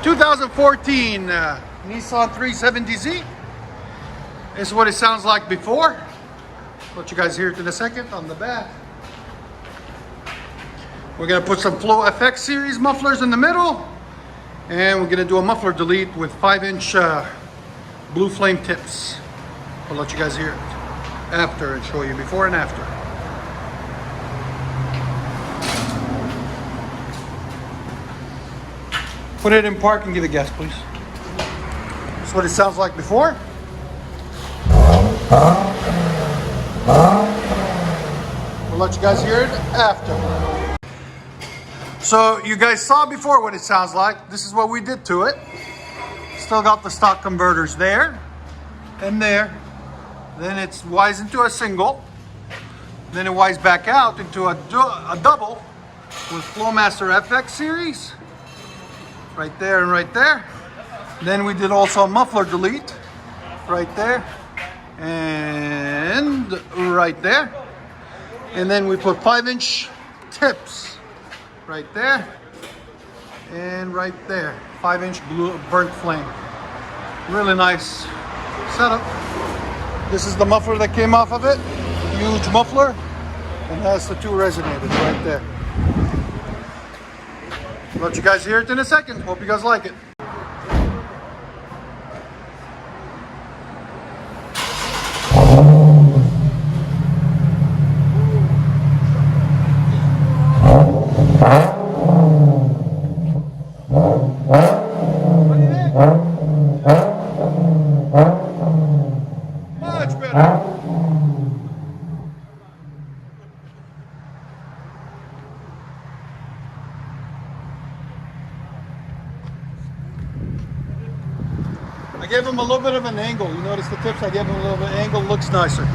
2014 Nissan 370z. This is what it sounds like before. Let you guys hear it in a second on the back. We're gonna put some Flow FX series mufflers in the middle, and we're gonna do a muffler delete with 5-inch blue flame tips. I'll let you guys hear it after and show you before and after. Put it in park and give a guess, please. That's what it sounds like before. We'll let you guys hear it after. So you guys saw before what it sounds like. This is what we did to it. Still got the stock converters there and there. Then it's wires into a single. Then it wires back out into a double with FLOWMASTER FX series. Right there and right there. Then we did also a muffler delete right there and right there. And then we put 5-inch tips right there and right there. 5-inch blue burnt flame. Really nice setup. This is the muffler that came off of it. Huge muffler. And that's the two resonators right there. Let you guys hear it in a second. Hope you guys like it. Much better. I gave him a little bit of an angle. You notice the tips? I gave him a little bit of angle. Looks nicer.